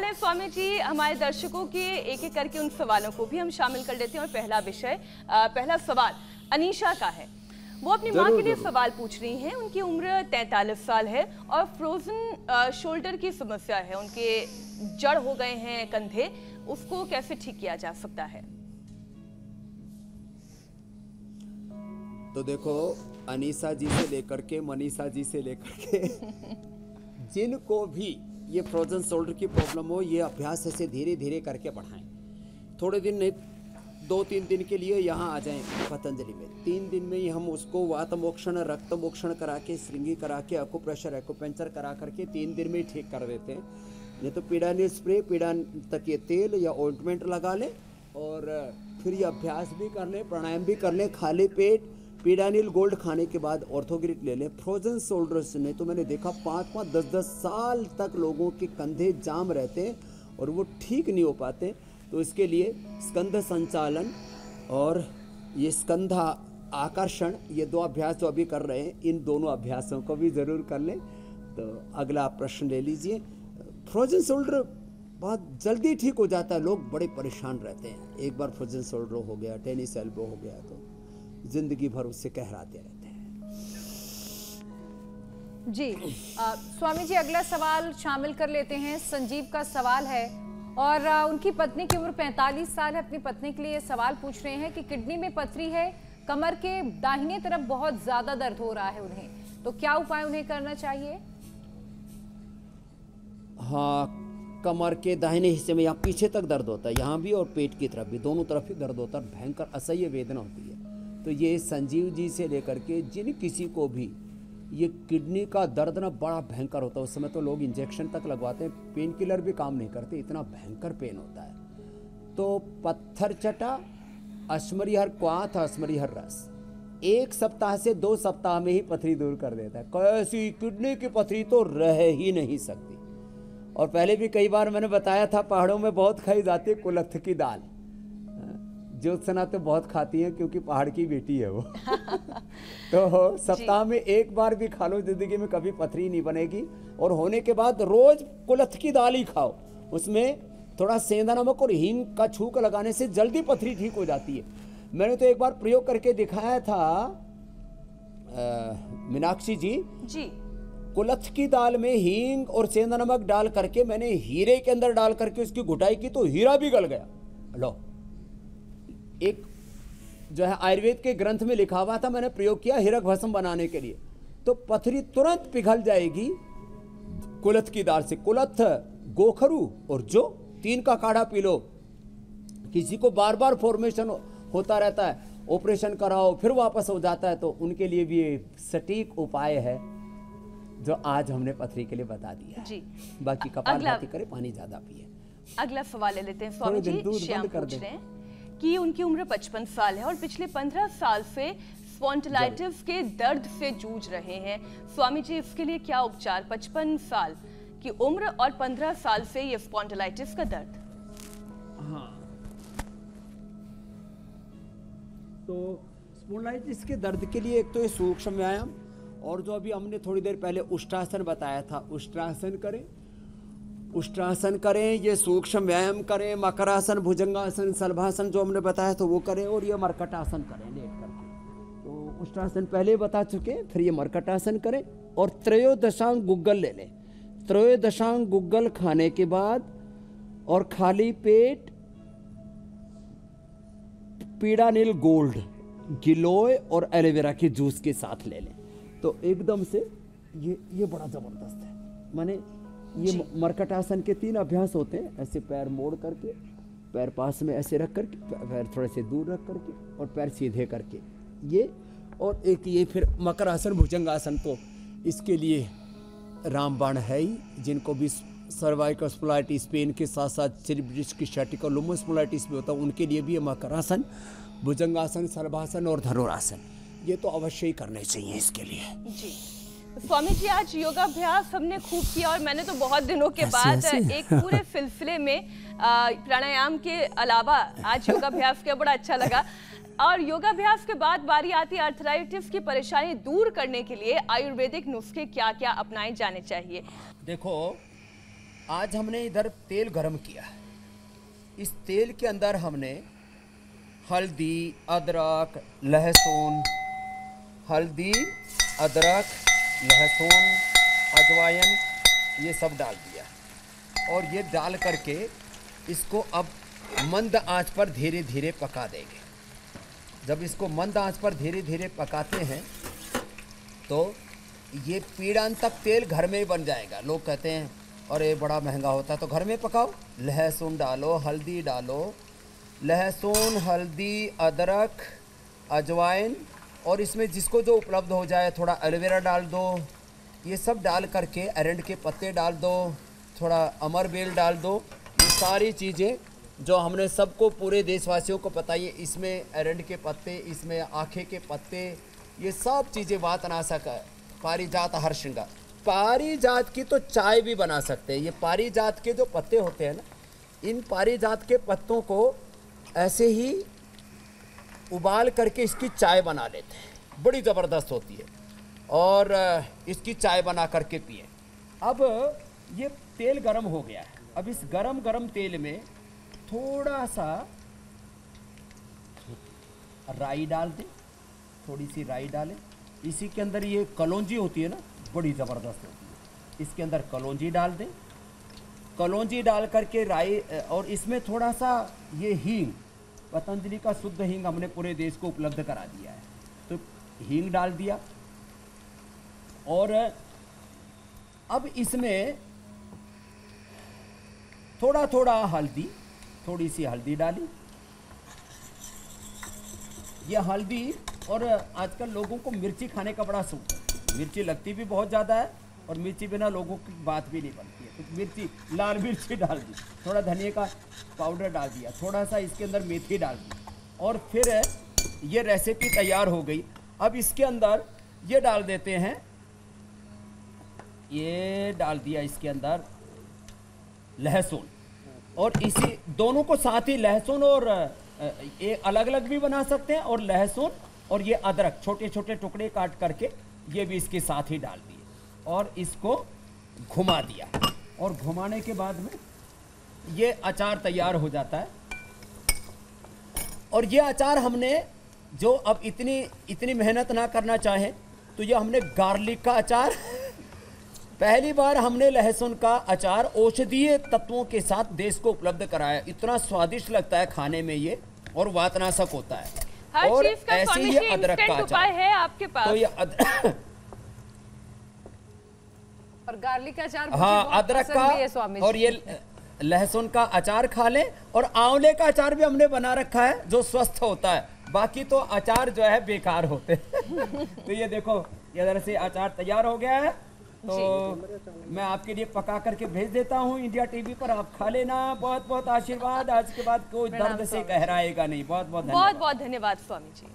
सवाल है स्वामी जी, हमारे दर्शकों के एक एक करके उन सवालों को भी हम शामिल कर लेते हैं। और पहला सवाल अनीशा का है। वो अपनी माँ के लिए सवाल पूछ रही हैं। उनकी उम्र 43 साल है और फ्रोजन शोल्डर की समस्या है। उनके जड़ हो गए हैं कंधे, उसको कैसे ठीक किया जा सकता है? तो देखो, अनीसा जी से लेकर के मनीषा जी से लेकर के जिनको भी ये फ्रोजन शोल्डर की प्रॉब्लम हो, ये अभ्यास ऐसे धीरे धीरे करके बढ़ाएं। थोड़े दिन नहीं, 2-3 दिन के लिए यहाँ आ जाएं पतंजलि में। 3 दिन में ही हम उसको वात मोक्षण, रक्त मोक्षण करा के, श्रृंगी करा के, अकुप्रेशर, एक्यूपेंचर करा करके 3 दिन में ही ठीक कर देते हैं। नहीं तो पीड़ानील स्प्रे, पीड़ा तक ये तेल या ऑइंटमेंट लगा लें और फिर ये अभ्यास भी कर लें, प्राणायाम भी कर लें। खाली पेट पीड़ानील गोल्ड खाने के बाद ऑर्थोग्रिक ले लें। फ्रोजन शोल्डर्स नहीं तो मैंने देखा 5-5, 10-10 साल तक लोगों के कंधे जाम रहते हैं और वो ठीक नहीं हो पाते। तो इसके लिए स्कंध संचालन और ये स्कंधा आकर्षण, ये 2 अभ्यास जो अभी कर रहे हैं, इन दोनों अभ्यासों को भी ज़रूर कर लें। तो अगला प्रश्न ले लीजिए। फ्रोजन शोल्डर बहुत जल्दी ठीक हो जाता है, लोग बड़े परेशान रहते हैं। एक बार फ्रोजन शोल्डर हो गया, टेनिस एल्बो हो गया तो जिंदगी भर उससे कहराते रहते हैं। जी स्वामी जी, अगला सवाल शामिल कर लेते हैं। संजीव का सवाल है और उनकी पत्नी की उम्र 45 साल है। अपनी पत्नी के लिए सवाल पूछ रहे हैं कि किडनी में पथरी है, कमर के दाहिने तरफ बहुत ज्यादा दर्द हो रहा है उन्हें, तो क्या उपाय उन्हें करना चाहिए? हाँ, कमर के दाहिने हिस्से में यहाँ पीछे तक दर्द होता है, यहाँ भी और पेट की तरफ भी, दोनों तरफ ही दर्द होता है। भयंकर असह्य वेदना होती है। तो ये संजीव जी से लेकर के जिन किसी को भी ये किडनी का दर्द ना बड़ा भयंकर होता है, उस समय तो लोग इंजेक्शन तक लगवाते हैं, पेन किलर भी काम नहीं करते, इतना भयंकर पेन होता है। तो पत्थर चटा, अश्मरीहर क्वाथ, अश्मरीहर रस 1 सप्ताह से 2 सप्ताह में ही पथरी दूर कर देता है। कैसी किडनी की पथरी तो रह ही नहीं सकती। और पहले भी कई बार मैंने बताया था, पहाड़ों में बहुत खाई जाती है कुलथ की दाल। ज्योत्सना तो बहुत खाती है क्योंकि पहाड़ की बेटी है वो। तो सप्ताह में 1 बार भी खा लो, जिंदगी में कभी पथरी नहीं बनेगी। और होने के बाद रोज कुलथ की दाल ही खाओ, उसमें थोड़ा सेंधा नमक और हींग का छूक लगाने से जल्दी पथरी ठीक हो जाती है। मैंने तो एक बार प्रयोग करके दिखाया था मीनाक्षी जी। कुलथ की दाल में हींग और सेंधा नमक डाल करके मैंने हीरे के अंदर डाल करके उसकी घुटाई की तो हीरा भी गल गया। लो, एक जो है आयुर्वेद के ग्रंथ में लिखा हुआ था, मैंने प्रयोग किया हीरक भस्म बनाने के लिए, तो पथरी तुरंत पिघल जाएगी कुलथ की दाल से। कुलथ, गोखरू और जो 3 का काढ़ा पी लो। किसी को बार बार फॉर्मेशन होता रहता है, ऑपरेशन कराओ फिर वापस हो जाता है, तो उनके लिए भी ये सटीक उपाय है जो आज हमने पथरी के लिए बता दिया जी। बाकी कपालभाति करें, पानी ज्यादा पिए। अगला सवाल ले लेते हैं स्वामी जी। श्याम पूछ रहे हैं कि उनकी उम्र 55 साल है और पिछले 15 साल से स्पॉन्डिलाइटिस के दर्द से जूझ रहे हैं। स्वामी जी, इसके लिए क्या उपचार? 55 साल की उम्र और 15 साल से ये स्पॉन्डिलाइटिस का दर्द। हाँ, तो स्पॉन्डिलाइटिस के दर्द के लिए एक तो ये सूक्ष्म व्यायाम, और जो अभी हमने थोड़ी देर पहले उष्ट्रासन बताया था, उष्ट्रासन करें, ये सूक्ष्म व्यायाम करें, मकरासन, भुजंगासन, सलभासन जो हमने बताया तो वो करें, और ये मरकटासन करें लेट करके। तो उष्ट्रासन पहले बता चुके, फिर ये मरकटासन करें और त्रयोदशांग गुग्गल ले लें। त्रयोदशांग गुग्गल खाने के बाद और खाली पेट पीड़ानील गोल्ड, गिलोय और एलोवेरा के जूस के साथ ले लें, तो एकदम से ये बड़ा जबरदस्त है। माने ये मरकटासन के 3 अभ्यास होते हैं। ऐसे पैर मोड़ करके, पैर पास में ऐसे रख करके, पैर थोड़े से दूर रख करके और पैर सीधे करके, ये और एक ये फिर मकरासन, भुजंगासन। तो इसके लिए रामबाण है ही, जिनको भी सर्वाइकल स्पोलाइटिस, पेन के साथ साथ सेरिब्रस की स्टैटिक और लुम्बस स्पोलाइटिस भी होता है, उनके लिए भी ये मकरासन, भुजंगासन, सलभासन और धनुरासन, ये तो अवश्य ही करने चाहिए इसके लिए जी। स्वामी जी, आज योगाभ्यास हमने खूब किया और मैंने तो बहुत दिनों के बाद एक पूरे सिलसिले में प्राणायाम के अलावा आज योगाभ्यास किया, बड़ा अच्छा लगा। और योगाभ्यास के बाद बारी आती है आर्थराइटिस की परेशानी दूर करने के लिए आयुर्वेदिक नुस्खे क्या क्या अपनाए जाने चाहिए। देखो, आज हमने इधर तेल गरम किया। इस तेल के अंदर हमने हल्दी, अदरक, लहसुन, हल्दी, अदरक, लहसुन, अजवाइन ये सब डाल दिया और ये डाल करके इसको अब मंद आंच पर धीरे धीरे पका देंगे। जब इसको मंद आंच पर धीरे धीरे पकाते हैं तो ये पीड़ान तक तेल घर में ही बन जाएगा। लोग कहते हैं और ये बड़ा महंगा होता है, तो घर में पकाओ। लहसुन डालो, हल्दी डालो, लहसुन, हल्दी, अदरक, अजवाइन और इसमें जिसको जो उपलब्ध हो जाए, थोड़ा एलोवेरा डाल दो। ये सब डाल करके अरंड के पत्ते डाल दो, थोड़ा अमरबेल डाल दो। ये सारी चीज़ें जो हमने सबको, पूरे देशवासियों को पता है, इसमें अरंड के पत्ते, इसमें आखे के पत्ते, ये सब चीज़ें वातनाशक है। पारिजात हरश्रृंगार, पारिजात की तो चाय भी बना सकते हैं। ये पारिजात के जो पत्ते होते हैं ना, इन पारिजात के पत्तों को ऐसे ही उबाल करके इसकी चाय बना लेते हैं, बड़ी ज़बरदस्त होती है और इसकी चाय बना करके पिए। अब ये तेल गरम हो गया है। अब इस गरम तेल में थोड़ा सा राई डाल दें, थोड़ी सी राई डालें। इसी के अंदर ये कलौंजी होती है ना, बड़ी ज़बरदस्त होती है। इसके अंदर कलौंजी डाल दें। कलौंजी डाल करके राई, और इसमें थोड़ा सा ये हींग, पतंजलि का शुद्ध हींग हमने पूरे देश को उपलब्ध करा दिया है, तो हींग डाल दिया। और अब इसमें थोड़ा थोड़ा हल्दी, थोड़ी सी हल्दी डाली। ये हल्दी, और आजकल लोगों को मिर्ची खाने का बड़ा शौक है। मिर्ची लगती भी बहुत ज़्यादा है और मिर्ची बिना लोगों की बात भी नहीं बनती है, तो मिर्ची, लाल मिर्ची डाल दी, थोड़ा धनिया का पाउडर डाल दिया, थोड़ा सा इसके अंदर मेथी डाल दी और फिर ये रेसिपी तैयार हो गई। अब इसके अंदर ये डाल देते हैं, ये डाल दिया इसके अंदर लहसुन, और इसी दोनों को साथ ही, लहसुन और ये अलग अलग भी बना सकते हैं, और लहसुन और ये अदरक छोटे छोटे टुकड़े काट करके ये भी इसके साथ ही डाल दिए और इसको घुमा दिया। और घुमाने के बाद में ये अचार तैयार हो जाता है। और ये अचार हमने, जो अब इतनी मेहनत ना करना चाहे तो ये हमने गार्लिक का अचार, पहली बार हमने लहसुन का अचार औषधीय तत्वों के साथ देश को उपलब्ध कराया। इतना स्वादिष्ट लगता है खाने में ये, और वातनाशक होता है। हर और चीज का ऐसे ही अदरक का उपाय अचार है आपके पास। तो ये और गार्लिक का अचार हाँ, अदरक का, और ये लहसुन का अचार खा लें। और आंवले का अचार भी हमने बना रखा है जो स्वस्थ होता है, बाकी तो अचार जो है बेकार होते हैं। तो ये देखो, इधर से अचार तैयार हो गया है, तो मैं आपके लिए पका करके भेज देता हूँ इंडिया टीवी पर, आप खा लेना। बहुत बहुत आशीर्वाद, आज के बाद कोई दर्द से गहराएगा नहीं। बहुत बहुत बहुत धन्यवाद स्वामी जी।